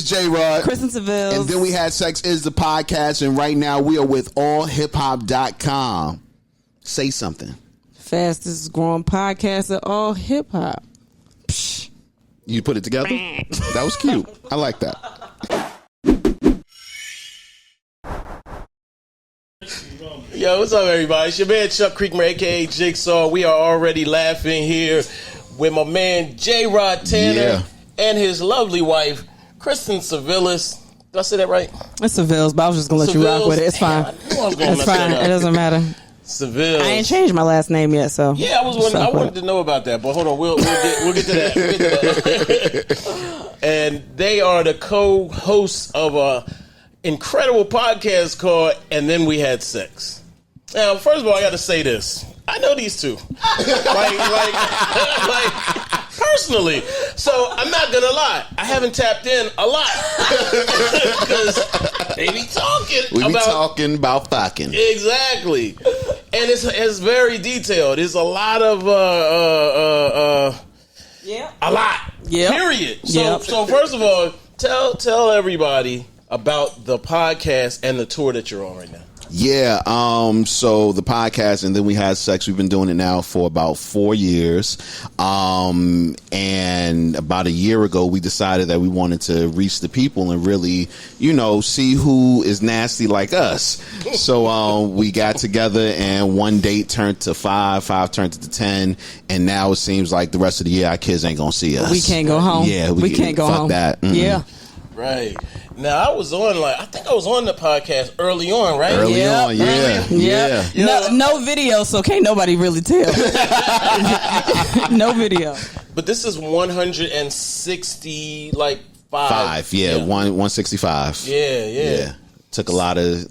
J-Rod. Kristen Sivills. And then we had Sex is the podcast. And right now we are with allhiphop.com. Say something. Fastest growing podcast of all hip hop. You put it together? That was cute. I like that. Yo, what's up, everybody? It's your man Chuck Creekman, aka Jigsaw. We are already laughing here with my man J-Rod Tanner and his lovely wife, Kristen Sivills. Did I say that right? It's Sivills, but I was just gonna let you rock with it. It's fine. It's fine. It doesn't matter. Sivills. I ain't changed my last name yet, so yeah, I wanted to know about that, but hold on, we'll get to that. We'll get to that. And they are the co-hosts of a incredible podcast called "And Then We Had Sex." Now, first of all, I got to say this: I know these two, like personally. So I'm not gonna lie, I haven't tapped in a lot because they be talking. We be talking about fucking. Exactly. And it's very detailed. It's a lot of a lot. Yeah. Period. So first of all, tell everybody about the podcast and the tour that you're on right now. Yeah, so the podcast, and then we had sex. We've been doing it now for about 4 years. And about a year ago, we decided that we wanted to reach the people and really, see who is nasty like us. So, we got together, and one date turned to 5 turned to 10. And now it seems like the rest of the year, our kids ain't gonna see us. We can't go home. Yeah, we can't go home. Fuck that. Mm-hmm. Yeah. Right. Now, I think I was on the podcast early on, right? Early on, yeah. No video, so can't nobody really tell. No video. But this is 160, like, 165. Yeah. Took a lot of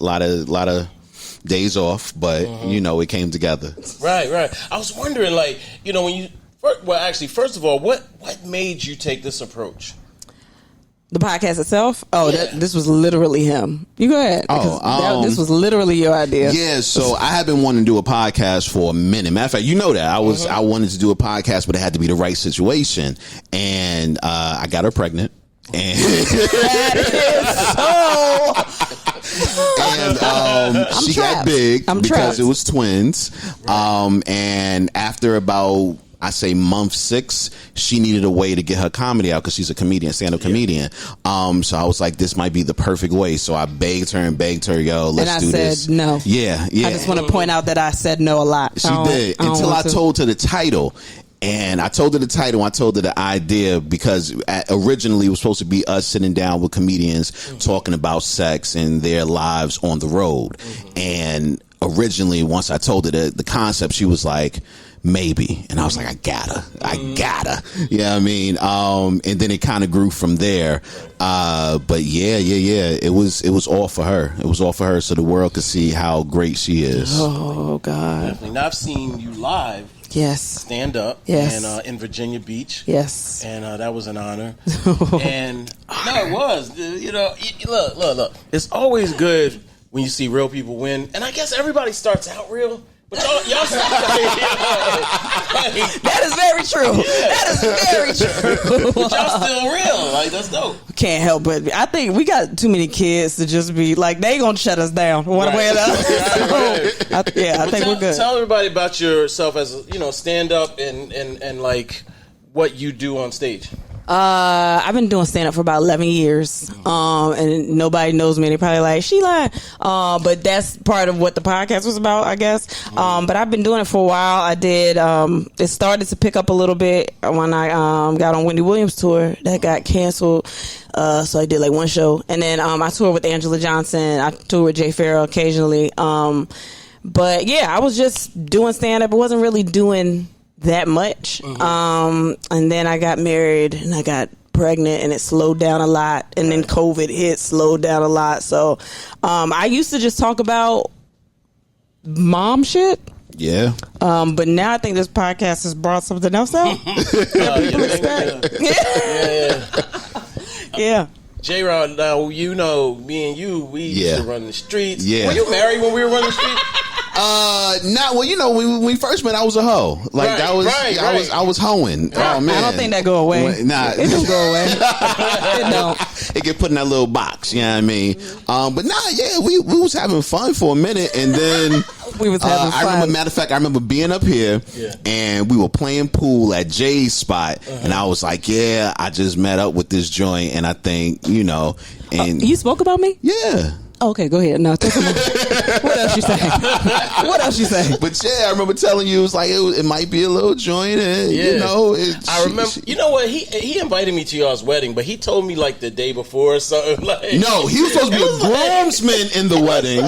days off, but, it came together. Right. I was wondering, like, when you... first of all, what made you take this approach? The podcast itself? This was literally him. You go ahead. This was literally your idea. Yeah, so I have been wanting to do a podcast for a minute. Matter of fact, you know that. I wanted to do a podcast, but it had to be the right situation. And I got her pregnant. And she got big because it was twins. And after about, I say month 6, she needed a way to get her comedy out because she's a comedian, stand-up comedian. So I was like, this might be the perfect way. So I begged her, yo, let's do this. And I said no. Yeah. I just want to point out that I said no a lot. She did until I told her the title. And I told her the title, I told her the idea, because originally it was supposed to be us sitting down with comedians talking about sex and their lives on the road. And originally, once I told her the concept, she was like, maybe. And I was like, I gotta. You know what I mean? And then it kind of grew from there. But yeah. It was all for her. It was all for her so the world could see how great she is. Oh, God. Definitely. Now, I've seen you live. Yes. Stand up. Yes. And in Virginia Beach. Yes. And that was an honor. And no, it was. Look. It's always good when you see real people win. And I guess everybody starts out real. But y'all that is very true. Yeah. That is very true. But y'all still real. Like, that's dope. Can't help it. I think we got too many kids to just be like, they gonna shut us down one way or the other. I think we're good. Tell everybody about yourself as stand up and like what you do on stage. I've been doing stand up for about 11 years. And nobody knows me. They probably like, she lied. But that's part of what the podcast was about, I guess. But I've been doing it for a while. I did, it started to pick up a little bit when I, got on Wendy Williams tour that got canceled. So I did like one show, and then, I toured with Anjelah Johnson. I toured with Pharaoh occasionally. But yeah, I was just doing stand up. I wasn't really doing that much. And then I got married and I got pregnant and it slowed down a lot, and then COVID hit, slowed down a lot. So I used to just talk about mom shit. Yeah. But now I think this podcast has brought something else out. Yeah. J-Rod, now me and you, we used to run the streets. Yeah. Were you married when we were running the streets? Not well. You know, when we first met, I was a hoe. Like Right, that was right, I right. was hoeing. Oh man, I don't think that go away. Nah, It don't go away. It don't. it get put in that little box. You know what I mean? But nah, yeah, we was having fun for a minute, and then We was having I fun. remember, matter of fact, I remember being up here, and we were playing pool at Jay's spot, and I was like, yeah, I just met up with this joint, and I think, you know, and You spoke about me? yeah. Okay, go ahead. No, talk to me. What else you say? What else you say? But yeah, I remember telling you it was like it might be a little joint, and you know, I remember. You know what? He invited me to y'all's wedding, but he told me like the day before or something. Like, no, he was supposed to be a groomsman in the wedding.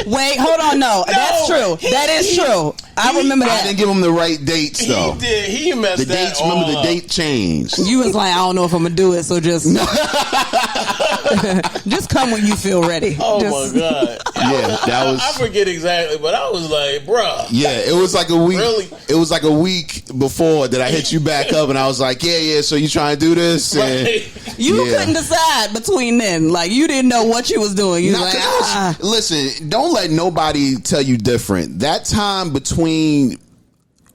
Wait, hold on. No, that's true. That is true. I remember I that. didn't give him the right dates though. He did. He messed The that dates, all remember the up. date changed. You was like, I don't know if I'm gonna do it, so just just come when you feel ready. Oh Just- my god! Yeah, that was. I forget exactly, but I was like, bruh. Yeah, it was like a week. Really? It was like a week before that I hit you back up, and I was like, yeah. So you trying to do this? And, Right. You Yeah. couldn't decide between them. Like you didn't know what you was doing. You Nah, was like, 'cause it was- listen, don't let nobody tell you different. That time between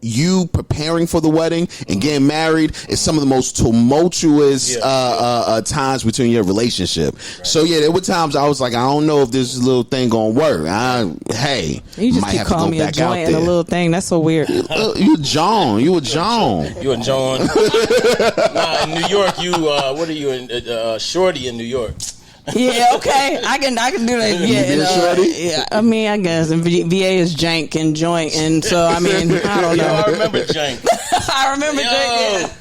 you preparing for the wedding and getting married is some of the most tumultuous times between your relationship. So yeah, there were times I was like, I don't know if this little thing gonna work. Hey, you just might keep have to go calling me a back out joint and a there. little thing. That's so weird. You John. You a John. You and John. Nah, in New York, you what are you in? Shorty in New York. Yeah, okay. I can do that. Yeah, be a shorty? yeah. I mean, I guess and VA is jank and joint, and so I mean, I don't Yo, know. I remember Jank. I remember jank.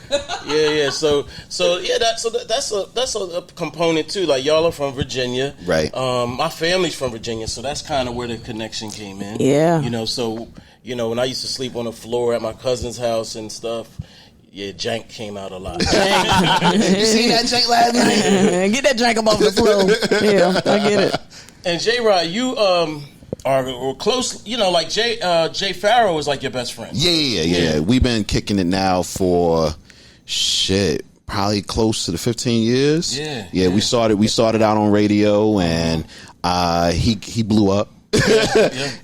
Yeah. Yeah. So yeah, that's a component too. Like y'all are from Virginia, Right. My family's from Virginia, so that's kind of where the connection came in. Yeah. You know, so when I used to sleep on the floor at my cousin's house and stuff. Yeah, jank came out a lot. You seen that Jake last night? Get that jank up off the floor. Yeah, I get it. And J-Rod, you are close. You know, like Jay Pharaoh is like your best friend. Yeah. We've been kicking it now for probably close to the 15 years. Yeah. We started out on radio, and he blew up.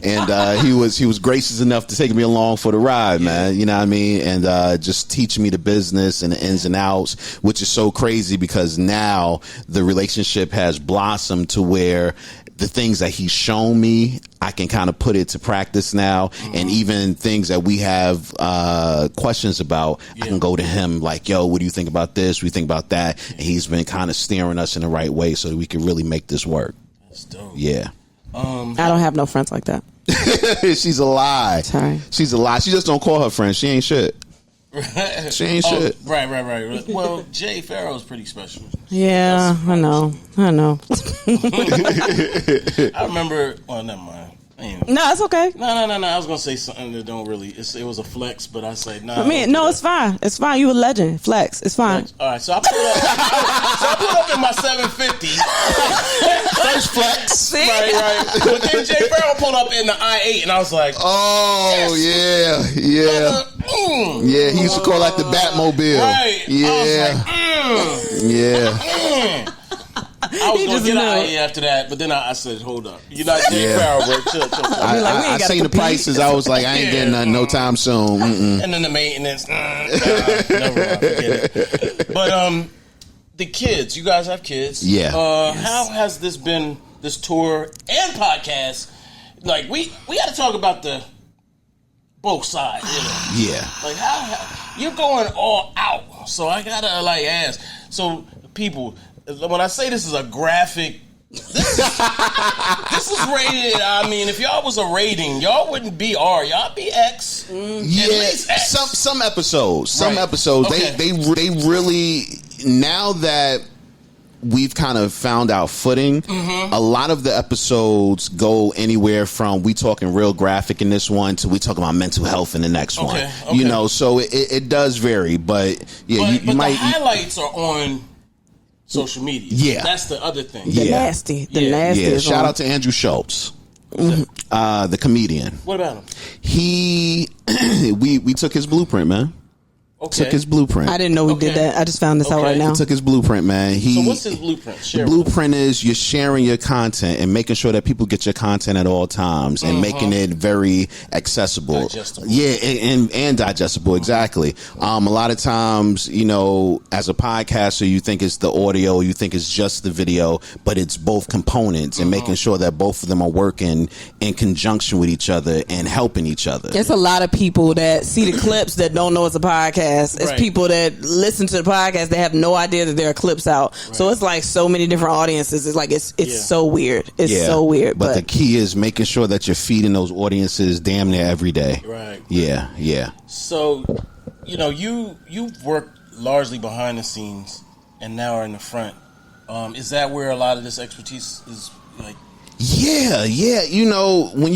And he was gracious enough to take me along for the ride, man. You know what I mean? And just teaching me the business and the ins and outs, which is so crazy because now the relationship has blossomed to where the things that he's shown me, I can kind of put it to practice now. And even things that we have questions about, I can go to him like, yo, what do you think about this? What do you think about that? And he's been kind of steering us in the right way so that we can really make this work. That's dope. Yeah. I don't have no friends like that. She's a lie. Sorry. She's a lie. She just don't call her friends. She ain't shit. She ain't shit. Right. Well, Jay Pharaoh is pretty special. Yeah, I know. I remember. Well, never mind. Anyway. No, it's okay. No. I was gonna say something that don't really. It was a flex, but I say no. I mean, no, it's fine. It's fine. You a legend. Flex. It's fine. All right, so I put up in my 750. First flex. See? Right. But then Jay Pharoah pulled up in the I-8, and I was like, Oh, yeah. Yeah, he used to call that the Batmobile. Right. Yeah. I was like, Yeah. I was He gonna just get knew. out of here after that, but then I said, "Hold up, you're not Jay Yeah. Pharoah, bro. Chill." be like, we ain't I gotta seen the compete. prices. I was like, I ain't getting nothing no time soon. Mm-mm. And then the maintenance, never mind, forget it. But the kids, you guys have kids. Yeah. How has this been? This tour and podcast, like we got to talk about the both sides. You know? Yeah. Like how you're going all out. So I gotta ask. So people, when I say this is a graphic, this is rated. I mean, if y'all was a rating, y'all wouldn't be R. Y'all be X. At least X. Some episodes. Right. Okay. They really, now that we've kind of found our footing, a lot of the episodes go anywhere from we talking real graphic in this one to we talking about mental health in the next one. Okay. You know, so it does vary, but yeah, But you might. the highlights are on social media. Yeah. That's the other thing. The Yeah. nasty. The Yeah. nasty. Yeah, is shout on. out to Andrew Schultz, the comedian. What about him? We took his blueprint, man. Took his blueprint. I didn't know we did that. I just found this out right now. He took his blueprint, man. So what's his blueprint? The blueprint is you're sharing your content and making sure that people get your content at all times and making it very accessible. Digestible. Yeah, and digestible, exactly. A lot of times, you know, as a podcaster, you think it's the audio, you think it's just the video, but it's both components and making sure that both of them are working in conjunction with each other and helping each other. There's a lot of people that see the clips that don't know it's a podcast. It's people that listen to the podcast that have no idea that there are clips out. So it's like so many different audiences. It's like it's so weird. It's so weird. But the key is making sure that you're feeding those audiences damn near every day. Right. Yeah. So, you know, you've worked largely behind the scenes and now are in the front. Is that where a lot of this expertise is like? Yeah. You know, when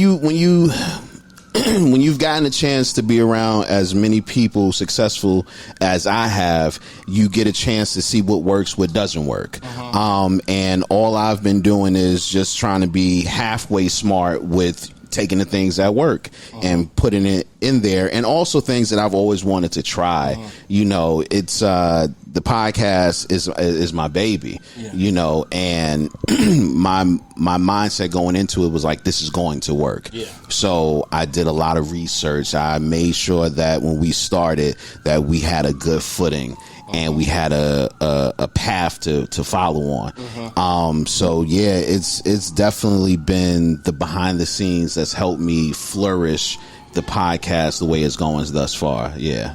you've gotten a chance to be around as many people successful as I have, you get a chance to see what works, what doesn't work. And all I've been doing is just trying to be halfway smart with taking the things that work and putting it in there, and also things that I've always wanted to try. You know, it's the podcast is my baby. You know, and my mindset going into it was like, this is going to work. So I did a lot of research. I made sure that when we started that we had a good footing and we had a path to follow on. So yeah, it's definitely been the behind the scenes that's helped me flourish the podcast the way it's going thus far. Yeah.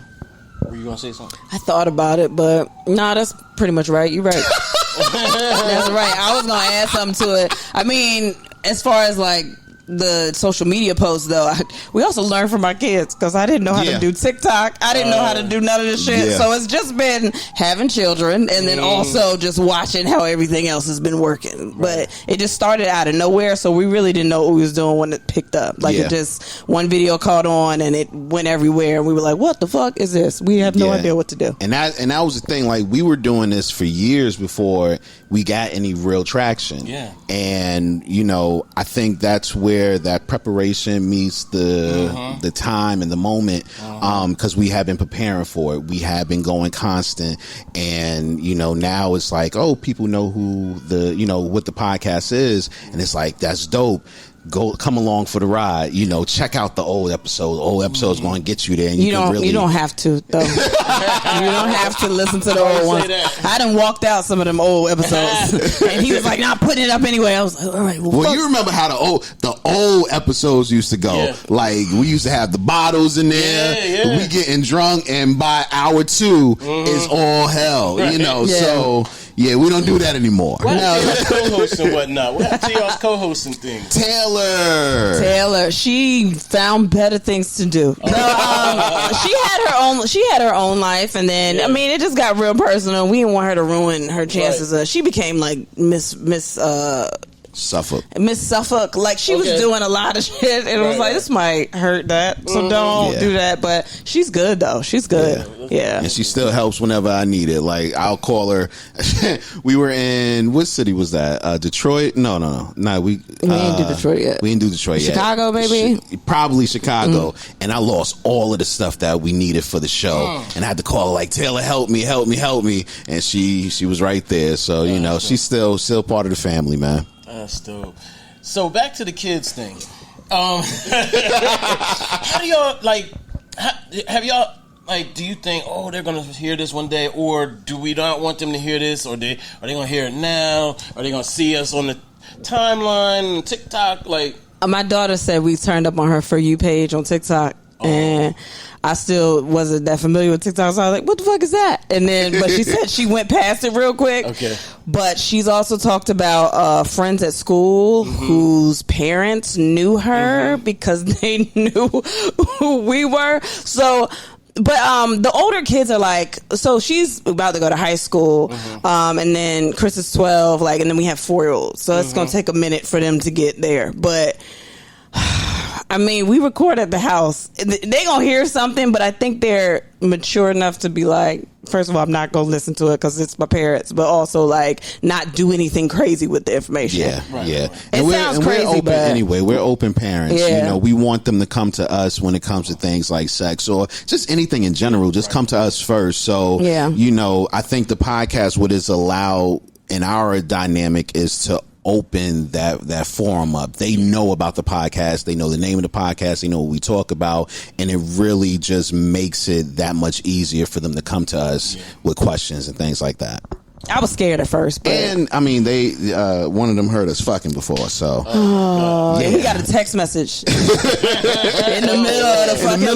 Were you gonna say something? I thought about it, but that's pretty much right. You're right. That's right. I was gonna add something to it. I mean, as far as like the social media posts, though, we also learned from our kids, because I didn't know how to do TikTok. I didn't know how to do none of this shit. So it's just been having children and then also just watching how everything else has been working. But it just started out of nowhere, so we really didn't know what we was doing when it picked up. Like it just, one video caught on and it went everywhere, and we were like, what the fuck is this? We have no idea what to do. And that was the thing. Like, we were doing this for years before we got any real traction. And you know, I think that's where that preparation meets the time and the moment, because we have been preparing for it. We have been going constant, and you know, now it's like, oh, people know who what the podcast is, and it's like, that's dope. Come along for the ride. You know, check out the old episode. The old episode's going to get you there. And you don't have to, though. You don't have to listen to the old ones. I done walked out some of them old episodes, and he was like, "Nah, putting it up anyway." I was like, "All right." Well, you remember how the old episodes used to go? Like, we used to have the bottles in there. We getting drunk, and by hour 2, it's all hell. You know, so. Yeah, we don't do that anymore. What happened to y'all co-hosts and whatnot? What happened to y'all's co-hosting things? Taylor, she found better things to do. She had her own life, and then I mean, it just got real personal. We didn't want her to ruin her chances. She became like Miss Suffolk. Like, she was doing a lot of shit, and it was like, this might hurt that, so don't do that. But she's good, though. She's good. Yeah. And she still helps whenever I need it. Like, I'll call her. We were in, what city was that? Detroit? No. We didn't do Detroit yet. We didn't do Detroit yet. Chicago, baby? Probably Chicago. And I lost all of the stuff that we needed for the show. And I had to call her like, Taylor, help me. And she was right there. So, you know, she's still part of the family, man. That's dope. So back to the kids thing. How do y'all have y'all do you think, oh, they're gonna hear this one day, or do we not want them to hear this, or are they gonna hear it now? Are they gonna see us on the timeline, TikTok? Like, my daughter said we turned up on her For You page on TikTok, and I still wasn't that familiar with TikTok, so I was like, what the fuck is that? And then, but she said she went past it real quick. Okay. But she's also talked about friends at school whose parents knew her because they knew who we were. So, but the older kids are like, so she's about to go to high school, and then Chris is 12, like, and then we have 4-year-olds. So it's going to take a minute for them to get there. But I mean, we record at the house. They gonna hear something, but I think they're mature enough to be like, first of all, I'm not going to listen to it because it's my parents, but also like not do anything crazy with the information. Yeah, yeah. It sounds crazy, we're open but anyway. We're open parents. Yeah. You know, we want them to come to us when it comes to things like sex or just anything in general. Just come to us first. So, you know, I think the podcast, what is allowed in our dynamic is to open that forum up. They know about the podcast. They know the name of the podcast. They know what we talk about. And it really just makes it that much easier for them to come to us with questions and things like that. I was scared at first, but and I mean, they one of them heard us fucking before, so we got a text message in the middle of the fucking.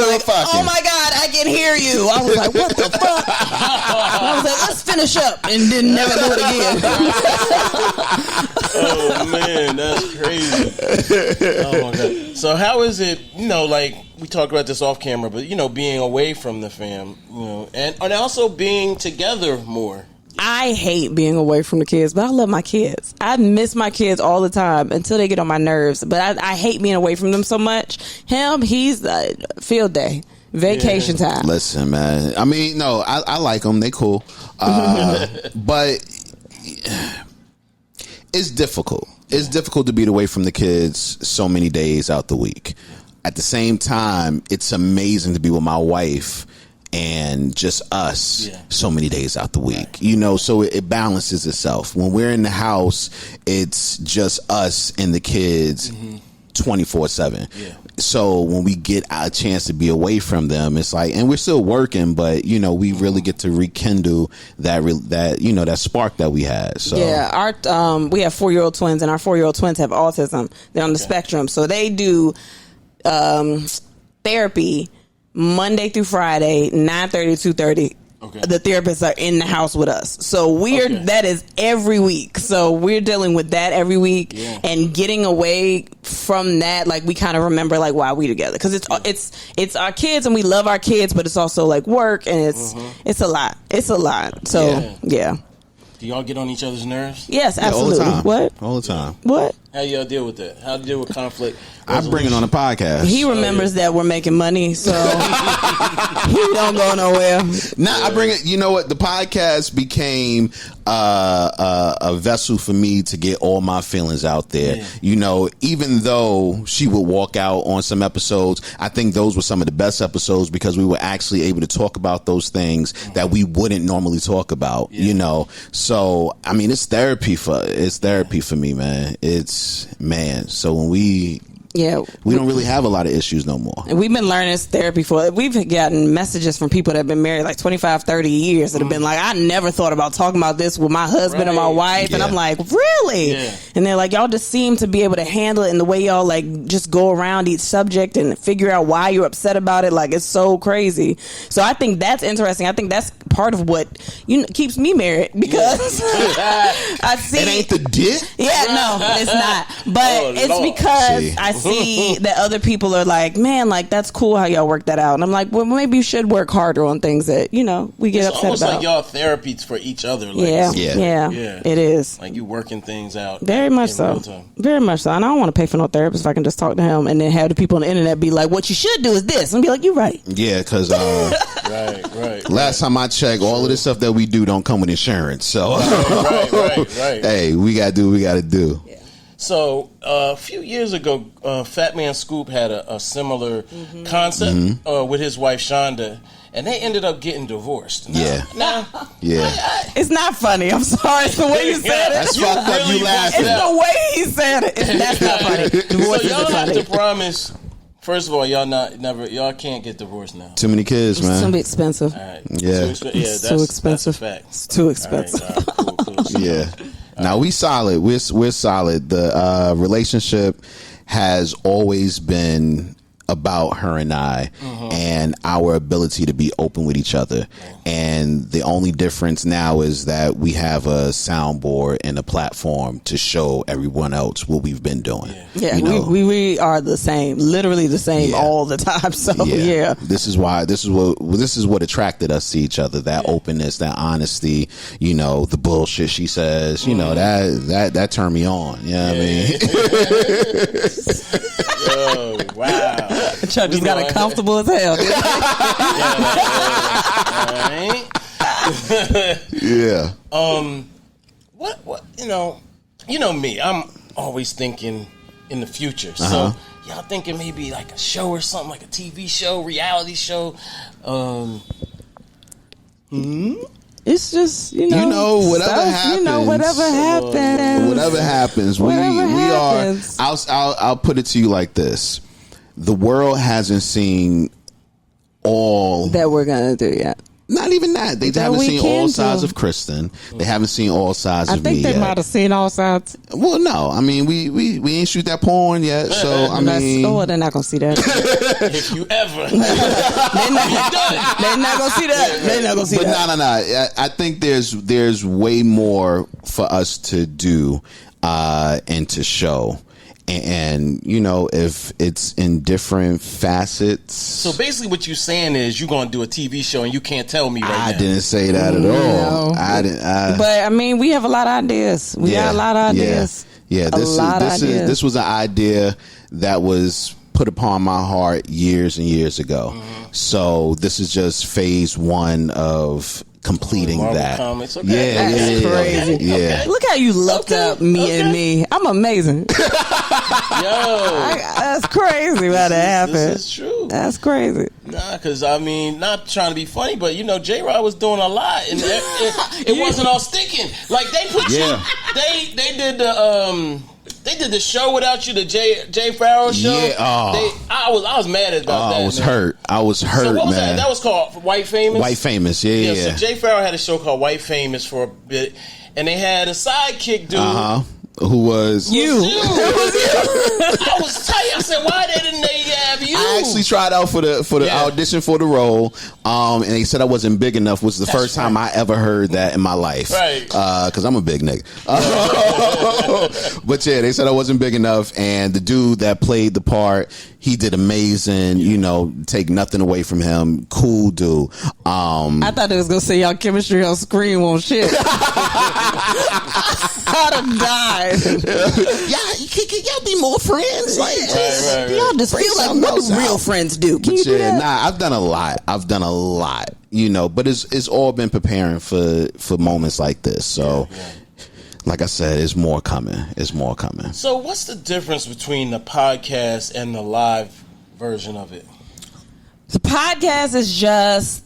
Oh my God, I can hear you. I was like, what the fuck? I was like, let's finish up, and then never do it again. Oh man, that's crazy. Oh my God. So how is it? You know, like we talked about this off camera, but you know, being away from the fam, you know, and also being together more. I hate being away from the kids, but I love my kids. I miss my kids all the time until they get on my nerves. But I hate being away from them so much. He's field day, vacation time. Listen, man. I mean, no, I like them. They cool. But it's difficult. It's difficult to be away from the kids so many days out the week. At the same time, it's amazing to be with my wife and just us so many days out the week, you know, so it balances itself. When we're in the house, it's just us and the kids 24/7. So when we get a chance to be away from them, it's like, and we're still working, but you know, we really get to rekindle that you know, that spark that we had. So yeah, our we have 4-year-old twins, and our 4-year-old twins have autism. They're on the spectrum, so they do therapy Monday through Friday, 9:30 to 2:30. Okay. The therapists are in the house with us. So that is every week. So we're dealing with that every week and getting away from that. Like we kind of remember like why we together. Cause it's our kids and we love our kids, but it's also like work and it's a lot. It's a lot. So yeah. Do y'all get on each other's nerves? Yes, absolutely. All the time. What? All the time. What? How y'all deal with that? How to deal with conflict? I bring it on the podcast. He remembers that we're making money, so he don't go nowhere. I bring it. You know what? The podcast became a vessel for me to get all my feelings out there. Yeah. You know, even though she would walk out on some episodes, I think those were some of the best episodes because we were actually able to talk about those things that we wouldn't normally talk about. Yeah. You know, so I mean, it's therapy for me, man. So when we don't really have a lot of issues no more. And we've been learning this therapy we've gotten messages from people that have been married like 25, 30 years that have been like, I never thought about talking about this with my husband or my wife. Yeah. And I'm like, really? Yeah. And they're like, y'all just seem to be able to handle it in the way y'all like just go around each subject and figure out why you're upset about it. Like, it's so crazy. So I think that's interesting. I think that's part of what keeps me married because I see. It ain't the dick? Yeah, no, it's not. But it's because I see that other people are like, man, like that's cool how y'all work that out, and I'm like, well, maybe you should work harder on things that we get upset about. It's almost like y'all therapy for each other. Like, yeah, it is. Like you working things out. Very much so. Very much so. And I don't want to pay for no therapist if I can just talk to him and then have the people on the internet be like, what you should do is this, and be like, you're right. Yeah, because right. Last time I checked, all of this stuff that we do don't come with insurance. So right. Hey, we gotta do what we gotta do. Yeah. So a few years ago, Fat Man Scoop had a similar concept with his wife Shonda, and they ended up getting divorced. It's not funny. I'm sorry. It's the way you said it. That's fucked up. You laughing. It's the way he said it. That's not funny. Divorce so y'all isn't have funny. to promise. First of all, y'all can't get divorced now. Too many kids, man. It's too expensive. All right. Yeah. It's too expensive. That's a fact. It's too expensive. All right, cool. Yeah. Now we solid. We're solid. The relationship has always been about her and I and our ability to be open with each other. And the only difference now is that we have a soundboard and a platform to show everyone else what we've been doing. Yeah, we are the same, literally the same all the time. So this is what attracted us to each other. That openness, that honesty, the bullshit she says, that turned me on. You know what I mean? Oh, wow. Chuck just got it comfortable as hell. Yeah. What you know me. I'm always thinking in the future. So y'all thinking maybe like a show or something, like a TV show, reality show. It's just whatever happens. Whatever happens. We are. I'll put it to you like this: the world hasn't seen all that we're gonna do yet. Not even that. They haven't seen all sides of Kristen. They haven't seen all sides of me I think they might have seen all sides. Well, no. I mean, we ain't shoot that porn yet. So, I mean... Oh, they're not going to see that. If you ever... They're not going to see that. They're not going to see that. But no. I think there's way more for us to do and to show. And if it's in different facets. So basically, what you're saying is you're going to do a TV show, and you can't tell me right now. I didn't say that at all. I didn't. But I mean, we have a lot of ideas. We got a lot of ideas. Yeah. This was an idea that was put upon my heart years and years ago. So this is just phase one of completing that. Comics. Okay. That's crazy. Yeah. Okay. Look how you looked up me and me. I'm amazing. That's crazy how that happened. This is true. That's crazy. Nah, because I mean, not trying to be funny, but J-Rod was doing a lot, and it wasn't all sticking. Like they put you. They did the. They did the show without you, the Jay Pharoah show. Yeah, I was mad about that. I was hurt. So what was that? That was called White Famous. White Famous, yeah. So Jay Pharoah had a show called White Famous for a bit, and they had a sidekick dude. Who was you? I was tight. I said, "Why didn't they have you?" I actually tried out for the audition for the role, and they said I wasn't big enough. Was the first time I ever heard that in my life, right? Because I'm a big nigga. But yeah, they said I wasn't big enough, and the dude that played the part, he did amazing. Take nothing away from him. Cool dude. I thought it was gonna say y'all chemistry on screen won't shit. I'd have died. Y'all be more friends. Like, right. Y'all just feel like what do real friends do? Can you do that? I've done a lot. But it's all been preparing for moments like this. So, like I said, it's more coming. So, what's the difference between the podcast and the live version of it? The podcast is just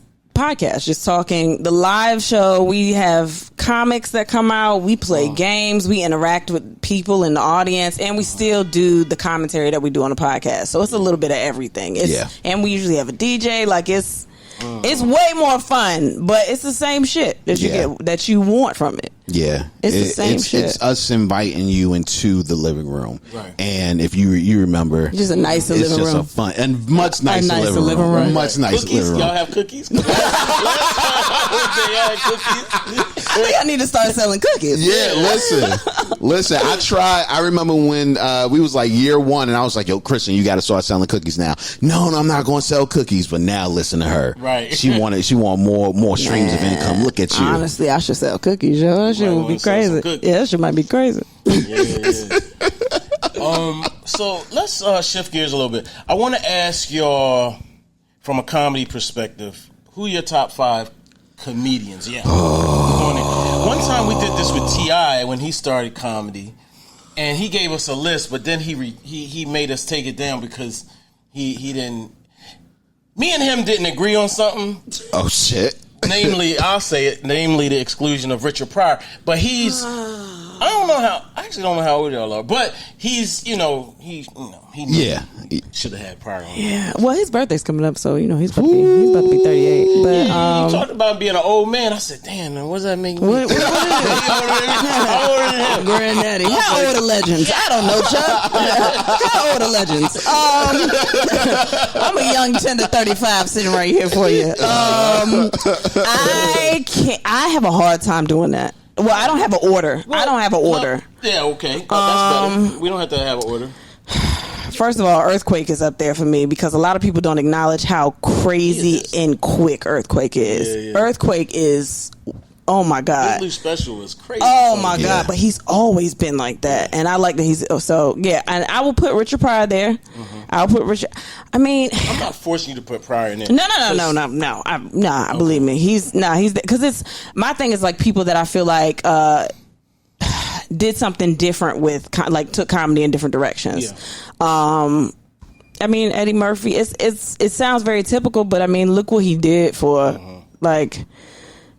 talking. The live show, we have comics that come out, we play games, we interact with people in the audience, and we still do the commentary that we do on the podcast. So it's a little bit of everything. And we usually have a DJ. Like it's way more fun, but it's the same shit that you get that you want from it. Yeah, it's the same shit. It's us inviting you into the living room, right? And if you remember, just a nicer living room. It's just a fun and much nicer living room. Right. Much nicer living room. Y'all have cookies? I think I need to start selling cookies. Yeah, listen. I remember when we was like year one, and I was like, "Yo, Kristen, you got to start selling cookies now." No, I'm not going to sell cookies. But now, listen to her. Right? She want more streams of income. Look at you. Honestly, I should sell cookies, yo. That shit would be crazy. Yeah, that shit might be crazy. Yeah. So let's shift gears a little bit. I want to ask y'all, from a comedy perspective, who your top 5 comedians? Yeah. One time we did this with T.I. when he started comedy, and he gave us a list, but then he made us take it down because he didn't. Me and him didn't agree on something. Oh shit. Namely, I'll say it. Namely, the exclusion of Richard Pryor. But he's. I actually don't know how old y'all are, but he's. He should have had Pryor on. Yeah. Well, his birthday's coming up, so he's about to be 38. But you talked about being an old man. I said, damn, man, what does that make me? What is it? How old is him? Granddaddy. How old are legends? I don't know, Chuck. How old are legends? I'm a young 10 to 35 sitting right here for you. I have a hard time doing that. Well, I don't have an order. Yeah, okay. That's better. We don't have to have an order. First of all, Earthquake is up there for me because a lot of people don't acknowledge how crazy and quick Earthquake is. Yeah. Earthquake is, oh my God. His special is crazy. Oh my God, but he's always been like that. And I like that he's, and I will put Richard Pryor there. Mm-hmm. I'll put Richard. I mean, I'm not forcing you to put Pryor in there. No. Believe me, he's because it's my thing is like people that I feel like did something different with, like took comedy in different directions. Yeah. I mean, Eddie Murphy. It sounds very typical, but I mean, look what he did for like.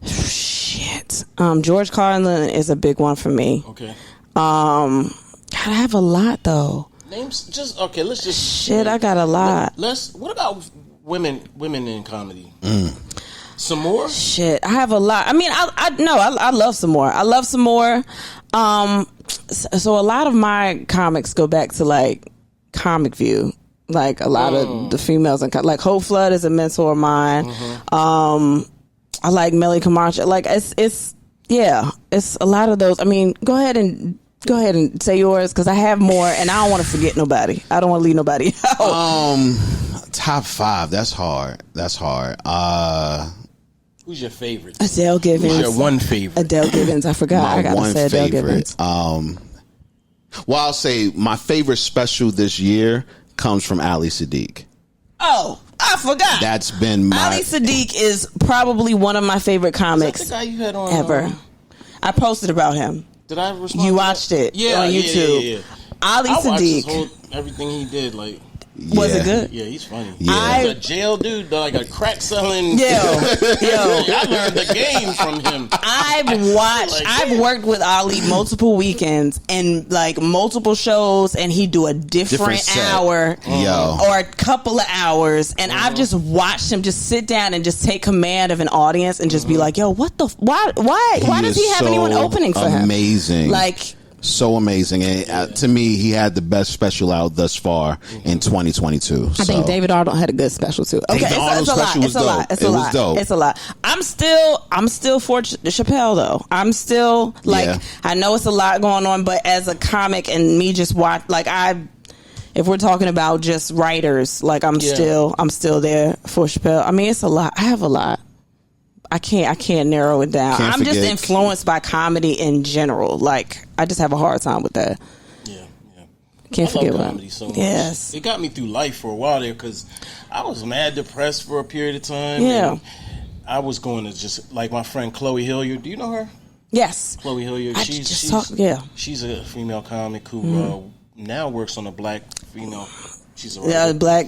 Shit. George Carlin is a big one for me. Okay. God, I have a lot though. Names just okay. Let's just shit. I got a lot. What about women in comedy? Some more? Shit, I have a lot. I mean, I love some more. I love some more. So a lot of my comics go back to like Comic View. Like a lot of the females and like Hope Flood is a mentor of mine. I like Melly Camacho. Like it's a lot of those. I mean, go ahead and say yours because I have more and I don't want to forget nobody. I don't want to leave nobody out. Top 5. That's hard. Who's your favorite? Adele Givens. Who's your one favorite? Adele Givens. I forgot. I gotta say Adele Givens. Well, I'll say my favorite special this year comes from Ali Sadiq. Oh, I forgot. That's been my... Ali Sadiq is probably one of my favorite comics is that the guy you had on, ever. I posted about him. Did I respond? You watched it on YouTube. Yeah. Ali Sadiq. Everything he did, like... Was it good? Yeah, he's funny. Yeah. He's a jail dude, like a crack selling. Yo. I learned the game from him. I've worked with Ali multiple weekends and like multiple shows, and he'd do a different hour or a couple of hours, and I've just watched him just sit down and just take command of an audience and just be like, "Yo, why does he have anyone opening for him?" Amazing, like. So amazing, and to me, he had the best special out thus far in 2022. I think David Arnold had a good special too. Okay, it's a lot. I'm still fortunate. Chappelle though, I'm still like I know it's a lot going on, but as a comic and me just watch like if we're talking about just writers, like I'm still there for Chappelle. I mean, it's a lot. I have a lot. I can't narrow it down. I'm just influenced by comedy in general. Like I just have a hard time with that. Yeah. Can't forget comedy so much. Yes. It got me through life for a while there because I was mad depressed for a period of time. Yeah. And I was going to just like my friend Chloe Hilliard. Do you know her? Yes. Chloe Hilliard. She's a female comic who now works on a black female. She's a black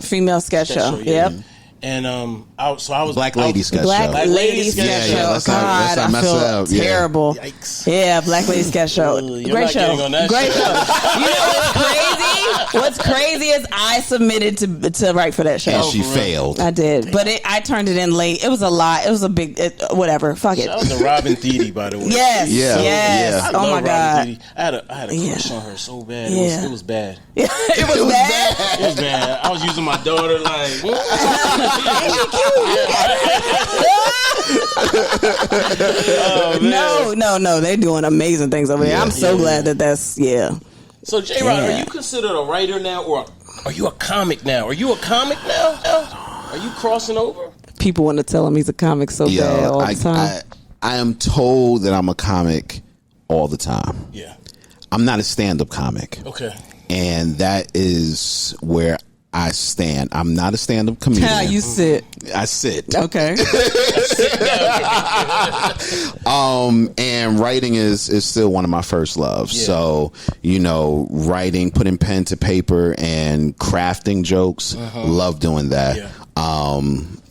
female sketch show. Yep. And I was Black Lady Sketch Show. Black Lady Sketch Show. Yeah, God, I feel terrible. Yikes. Yeah, Black Lady Sketch Show. Great show. Great show. You know what's crazy? What's crazy is I submitted to write for that show. And she failed. I did, but I turned it in late. It was a lot. It was a big whatever. Fuck it. Shout out to Robin Thede, by the way. Yes. Yeah. Yes. Oh my God. I had a crush on her so bad. It was bad. It was bad. It was bad. I was using my daughter like. No, they're doing amazing things over there. I'm so glad that's So J-Rod, are you considered a writer now, or are you a comic now? Are you a comic now? Are you crossing over? People want to tell him he's a comic so bad all the time. I am told that I'm a comic all the time. Yeah. I'm not a stand-up comic. Okay. And that is where I stand. I'm not a stand-up comedian. Yeah, you sit. I sit. Okay. And writing is still one of my first loves. Yeah. So, writing, putting pen to paper and crafting jokes. Love doing that. Yeah.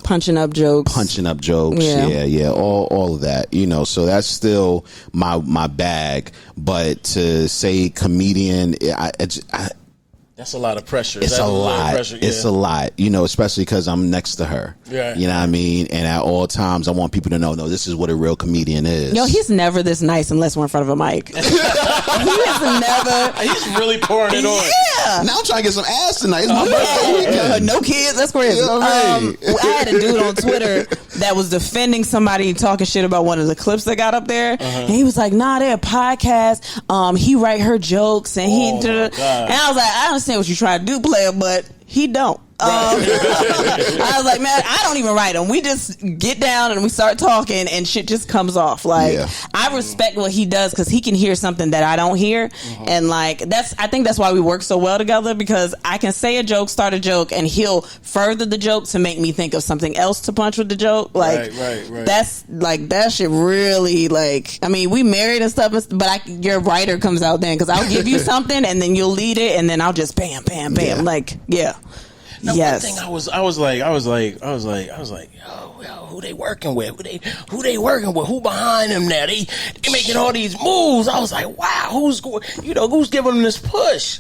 Punching up jokes. Yeah. All of that. So that's still my bag. But to say comedian, that's a lot of pressure. It's a lot. It's a lot, especially because I'm next to her. Yeah. You know what I mean? And at all times, I want people to know, no, this is what a real comedian is. He's never this nice unless we're in front of a mic. He is never. He's really pouring it on. Yeah. Now I'm trying to get some ass tonight. It's my birthday weekend. No kids. That's crazy. I had a dude on Twitter that was defending somebody talking shit about one of the clips that got up there. And he was like, nah, they're a podcast. He write her jokes and and I was like, I understand what you're trying to do, player, but he don't. I was like, man, I don't even write them. We just get down and we start talking and shit just comes off. Like, I respect what he does because he can hear something that I don't hear. And like, I think that's why we work so well together, because I can say a joke, start a joke, and he'll further the joke to make me think of something else to punch with the joke. Like, that's like, that shit really, like, I mean, we married and stuff, but your writer comes out then, because I'll give you something and then you'll lead it and then I'll just bam, bam, bam. Like, Now, one thing I was like, yo, who they working with? Who they working with? Who behind them now? They making all these moves. I was like, wow, who's giving them this push?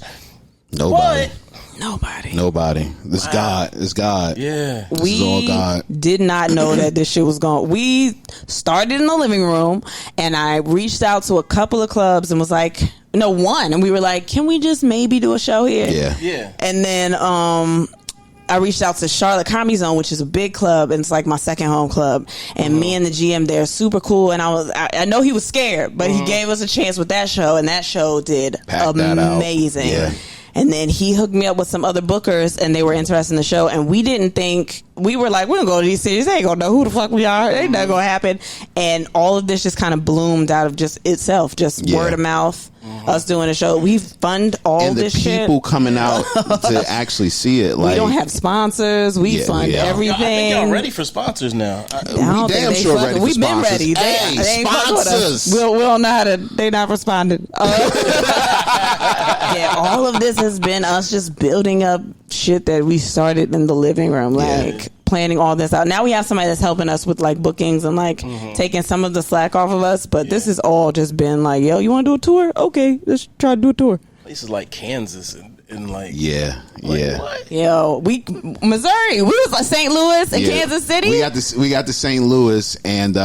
Nobody. Nobody. This God. Yeah. This is all God. Did not know that this shit was going. We started in the living room, and I reached out to a couple of clubs and was like, no, one, and we were like, can we just maybe do a show here? Yeah. And then I reached out to Charlotte Comedy Zone, which is a big club, and it's like my second home club. And me and the GM there, super cool. And I know he was scared, but he gave us a chance with that show, and that show did amazing. Yeah. And then he hooked me up with some other bookers, and they were interested in the show. And we didn't think, we were like, we're gonna go to these cities. They ain't gonna know who the fuck we are. Ain't nothing gonna happen. And all of this just kind of bloomed out of just itself, just word of mouth. Us doing a show, we fund all this shit. And the people coming out to actually see it. Like, we don't have sponsors. We fund everything. I think y'all ready for sponsors now. We damn sure ready for We've been sponsors. ready. They ain't sponsors. We don't know how to. They not responding. Yeah, all of this has been us just building up shit that we started in the living room, like planning all this out. Now we have somebody that's helping us with like bookings and like taking some of the slack off of us. But this has all just been like, yo, you want to do a tour? Okay, let's try to do a tour. Places like Kansas and like what? Yo, Missouri. We was like St. Louis and Kansas City. We got to St. Louis, and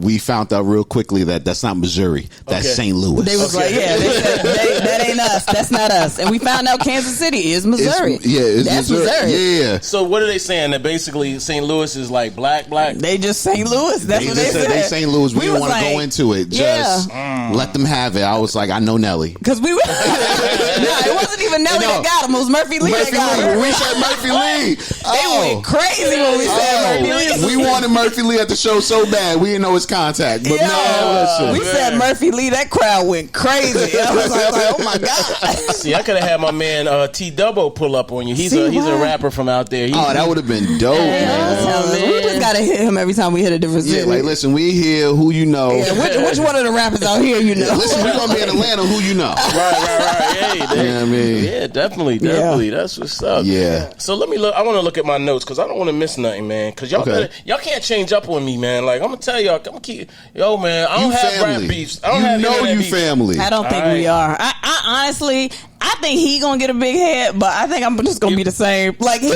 we found out real quickly that that's not Missouri. That's St. Louis. They was like, they said, that ain't us. That's not us. And we found out Kansas City is Missouri. It's Missouri. Yeah. So what are they saying? That basically St. Louis is like black? They just St. Louis. That's what they said. They St. Louis. We didn't want to go into it. Just let them have it. I was like, I know Nelly. Because we were... it wasn't even Nelly that got him. It was Murphy Lee that got him. We said Murphy Lee. They went crazy when we said Murphy Lee. We wanted Murphy Lee at the show so bad. We didn't know his contact. But listen. We said Murphy Lee. That crowd went crazy. I was like, oh my God. See, I could have had my man T Dubbo pull up on you. He's a rapper from out there. That would have been dope, man. We just gotta hit him every time we hit a different city. Like, listen, we here. Who you know? Which one of the rappers out here you know? Listen, we're gonna be in Atlanta. Who you know? Right. I mean, yeah, definitely. That's what's up. Yeah. So let me look. I want to look at my notes because I don't want to miss nothing, man. Because y'all can't change up on me, man. Like, I'm gonna tell y'all, I'm gonna keep. Yo, man, I don't have rap beefs. I don't have you family. I don't think we are. I honestly, I think he gonna get a big head, but I think I'm just gonna be the same. Like he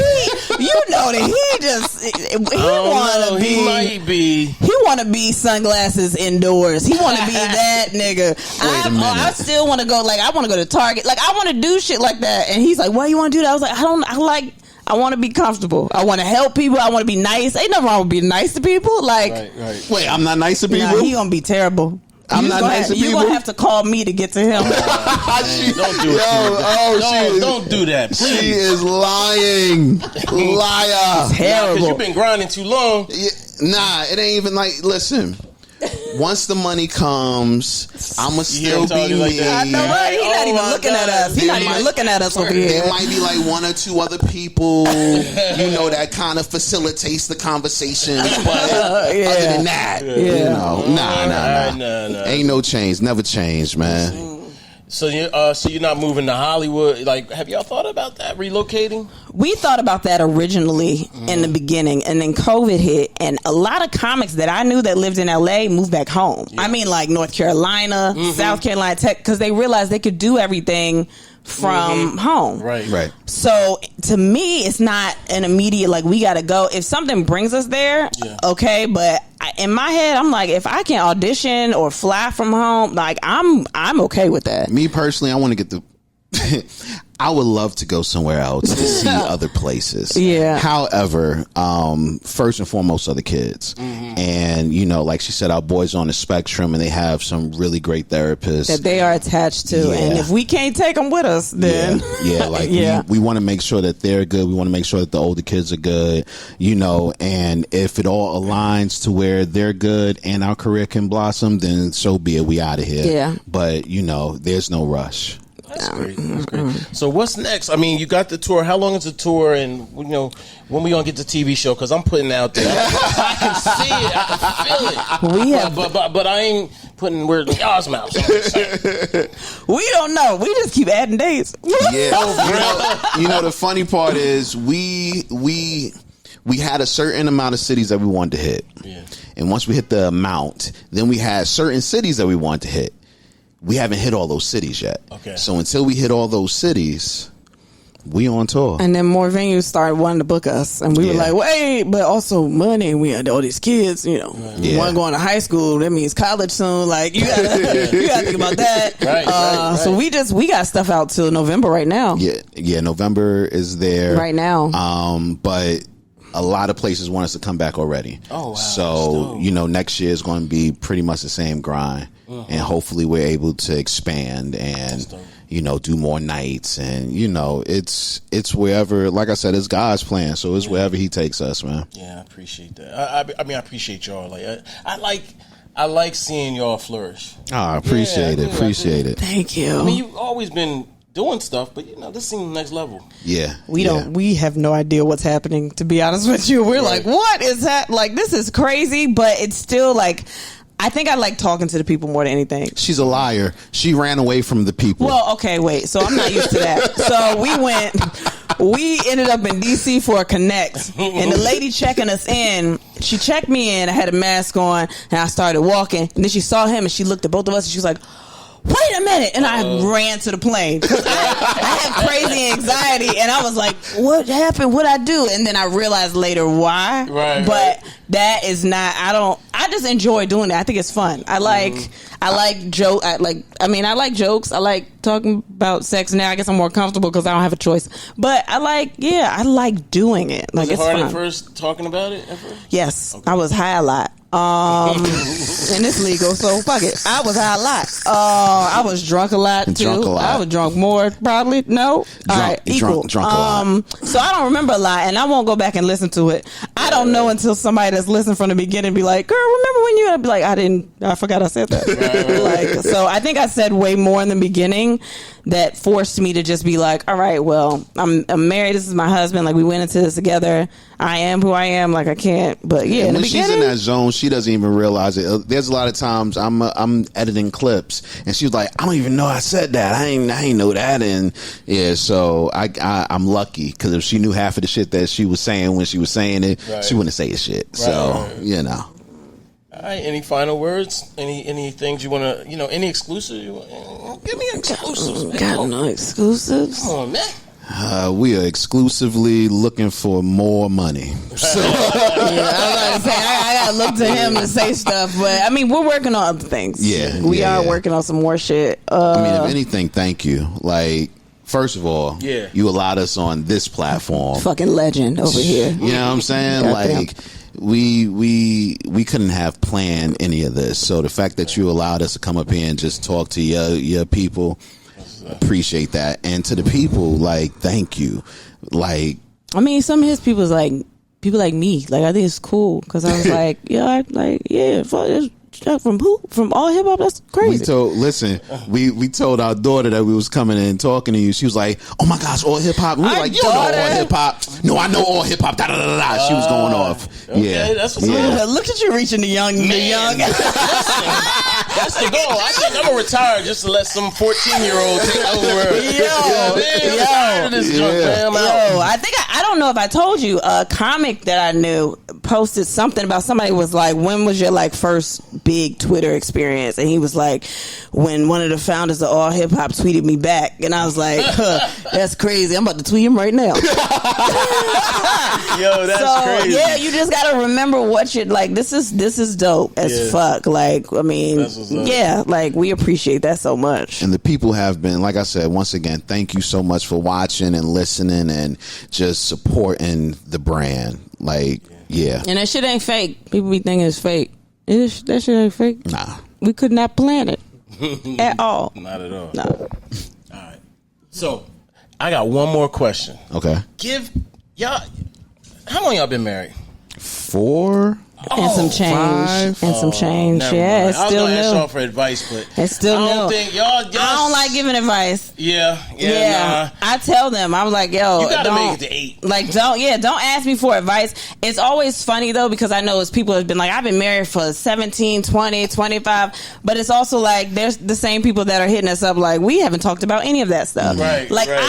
want to be sunglasses indoors. He want to be that nigga. I still want to go. Like, I want to go to Target. Like, I want to do shit like that. And he's like, why you want to do that? I was like, I want to be comfortable. I want to help people. I want to be nice. Ain't nothing wrong with being nice to people. Like, wait, I'm not nice to people? Nah, he gonna be terrible. I'm not nice to people. You're gonna have to call me to get to him. Don't do it. Don't do that. Please. She is lying. Liar. Terrible. Because you've been grinding too long. Nah, it ain't even like. Listen. Once the money comes, I'ma still be me. I know, right? He's not even looking at us. He's not even looking at us over here. There might be like one or two other people, that kind of facilitates the conversations. But other than that, nah. Ain't no change. Never change, man. So you're not moving to Hollywood? Like, have y'all thought about that, relocating? We thought about that originally in the beginning, and then COVID hit, and a lot of comics that I knew that lived in LA moved back home. Yeah. I mean, like North Carolina, South Carolina, because they realized they could do everything from home. Right. So to me, it's not an immediate, like, we gotta go. If something brings us there, okay, but in my head, I'm like, if I can audition or fly from home, like, I'm okay with that. Me personally, I want to get the I would love to go somewhere else to see other places. Yeah. However, first and foremost are the kids. And, you know, like she said, our boys on the spectrum, and they have some really great therapists that they are attached to. Yeah. And if we can't take them with us, then we want to make sure that they're good. We want to make sure that the older kids are good, you know, and if it all aligns to where they're good and our career can blossom, then so be it. We out of here. Yeah. But, you know, there's no rush. That's great. That's great. So what's next? I mean, you got the tour. How long is the tour? And, you know, when we going to get the TV show? Because I'm putting out there. I can see it. I can feel it. But I ain't putting words in y'all's mouth. We don't know. We just keep adding dates. Yeah. You know, the funny part is we had a certain amount of cities that we wanted to hit. Yeah. And once we hit the amount, then we had certain cities that we wanted to hit. We haven't hit all those cities yet. Okay. So until we hit all those cities, we on tour. And then more venues started wanting to book us. And we were like, wait, but also money. We had all these kids, you know. One going to high school, that means college soon. Like, you gotta think about that. Right. So we got stuff out till November right now. Yeah, November is there. Right now. But a lot of places want us to come back already. Oh, wow. So, you know, next year is going to be pretty much the same grind. And hopefully we're able to expand and, you know, do more nights. And, you know, it's wherever, like I said, it's God's plan. So it's wherever he takes us, man. Yeah, I appreciate that. I mean, I appreciate y'all. Like, I like seeing y'all flourish. Oh, I appreciate it. Appreciate it. Thank you. I mean, you've always been doing stuff, but, you know, this seems next level. Yeah. We have no idea what's happening, to be honest with you. We're like, what is that? Like, this is crazy, but it's still like, I think I like talking to the people more than anything. She's a liar. She ran away from the people. Well, okay, wait. So I'm not used to that. So we ended up in DC for a connect, and the lady checking us in, she checked me in. I had a mask on, and I started walking, and then she saw him, and she looked at both of us, and she was like, wait a minute. And I ran to the plane. I have crazy anxiety, and I was like, what happened? What'd I do? And then I realized later why. But that is not, I just enjoy doing that. I think it's fun. I like jokes. I like jokes. I like talking about sex now. I guess I'm more comfortable because I don't have a choice. But I like doing it. Like, Was it it's hard fun. at first talking about it? Yes. Okay. I was high a lot. And it's legal, so fuck it. I was high a lot. I was drunk a lot too. I was drunk more, probably. No, equal. Drunk a lot. So I don't remember a lot, and I won't go back and listen to it. I don't know until somebody that's listened from the beginning be like, "Girl, remember when you?" I'd be like, I forgot I said that. Like, so I think I said way more in the beginning that forced me to just be like, all right, well, I'm married. This is my husband. Like, we went into this together. I am who I am. Like, I can't. But yeah, when she's in that zone, she doesn't even realize it. There's a lot of times I'm editing clips, and she was like, I don't even know I said that. I ain't know that. And yeah, so I'm lucky, because if she knew half of the shit that she was saying when she was saying it, she wouldn't say shit. So you know. All right. Any final words? Any things you want to? Any exclusives? Give me exclusives. Man. Got no exclusives. Come on, man. We are exclusively looking for more money. So. I was about to say, I gotta look to him to say stuff, but I mean, we're working on other things. We are working on some more shit. I mean, if anything, thank you. Like, first of all, you allowed us on this platform. Fucking legend over here. You know what I'm saying? Like, we couldn't have planned any of this. So the fact that you allowed us to come up here and just talk to your people, appreciate that. And to the people, like, thank you. Like, I mean, some of his people is like people like me. Like, I think it's cool because I was like, fuck this. From who? From all hip hop? That's crazy. We told our daughter that we was coming in and talking to you. She was like, "Oh my gosh, all hip hop." We were like, "You don't know all hip hop?" "No, I know all hip hop." Da da da da. She was going off. Okay, that's what's up. Look at you reaching the young. That's the goal. I think I'm gonna retire just to let some 14-year-old take over. I don't know if I told you. A comic that I knew posted something about somebody was like, "When was your first big Twitter experience?" And he was like, when one of the founders of All Hip Hop tweeted me back, and I was like, that's crazy. I'm about to tweet him right now. Yo, that's crazy. Yeah, you just gotta remember what you like. This is dope as fuck. Like, I mean, what's up. Yeah, like we appreciate that so much. And the people have been, like I said, once again, thank you so much for watching and listening and just supporting the brand. Like, yeah. And that shit ain't fake. People be thinking it's fake. That shit ain't fake. Nah. We could not plan it at all. Not at all. No. All right. So, I got one more question. Okay. Give y'all, how long y'all been married? 4. And some change. 5. And some change. Never Yeah, mind. it's I was still gonna ask new. y'all for advice, but It's still I don't new. think y'all. I don't like giving advice. Yeah. Yeah, Nah. I tell them, I was like, yo, You gotta don't, make it to 8. Like, don't ask me for advice. It's always funny though, because I know it's people have been like, I've been married for 17, 20, 25, but it's also like, there's the same people that are hitting us up like, we haven't talked about any of that stuff. Right, Like, right.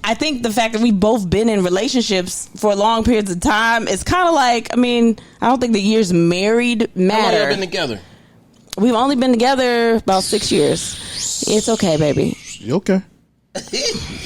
I think the fact that we've both been in relationships for long periods of time, it's kind of like, I mean, I don't think the years married How long matter. y'all been together? We've only been together about 6 years. It's okay, baby. You okay?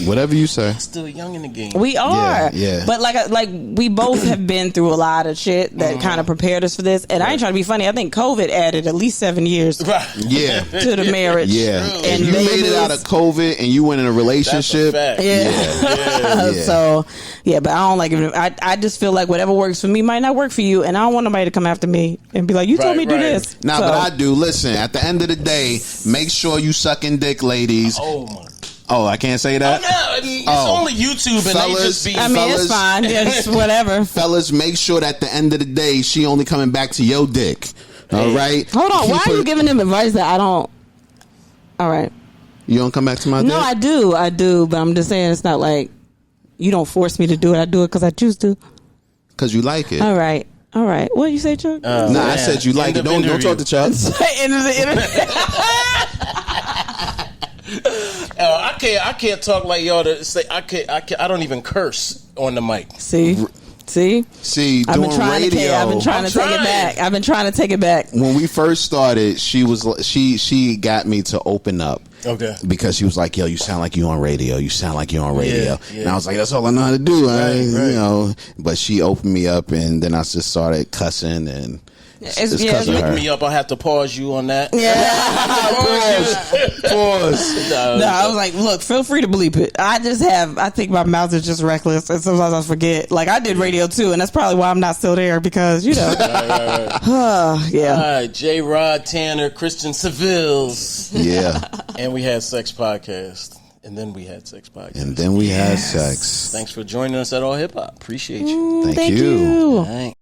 Whatever you say. Still young in the game. We are, yeah. But like we both have been through a lot of shit that kind of prepared us for this. And I ain't trying to be funny. I think COVID added at least 7 years Yeah. to the marriage. Yeah. True. If And you made it babies. out of COVID and you went in a relationship. That's a fact. Yeah. Yeah. So yeah, but I don't like it. I just feel like whatever works for me might not work for you, and I don't want nobody to come after me and be like, "You told Right, me to do right. this." Nah, So, but I do. Listen, at the end of the day, make sure you sucking dick, ladies. Oh my. Oh, I can't say Oh, that? no, I mean, it's Oh. only YouTube and Fellas, they just be. I mean, fellas. it's fine. Yeah, just whatever. Fellas, make sure that at the end of the day, she only coming back to your dick. All right? Hold on. Why Keep are you her- giving them advice that I don't? All right. You don't come back to my No, dick? I do, but I'm just saying it's not like you don't force me to do it. I do it because I choose to. Because you like it. All right. What did you say, Chuck? Nah, I said you like it. End of Don't interview. talk to Chuck. End of the interview. I can't talk like y'all to say. I don't even curse on the mic. See, See, I've doing been trying radio. I've been trying to take it back. I've been trying to take it back. When we first started, she got me to open up. Okay. Because she was like, "Yo, you sound like you on radio. You sound like you on radio." Yeah. And I was like, "That's all I know how to do." Right. You know. But she opened me up, and then I just started cussing and. It's It's yeah, cussing Look her. me up. I have to pause you on that. Pause. No, I was like, look, feel free to bleep it. I think my mouth is just reckless, and sometimes I forget. Like, I did radio too, and that's probably why I'm not still there, because, you know. Yeah. All right, J. Rod Tanner, Kristen Sivills, Yeah. and we had Sex Podcast, and then we had Sex Podcast. And then we had sex. Thanks for joining us at All Hip Hop. Appreciate you. Thank Thank you. you. All right.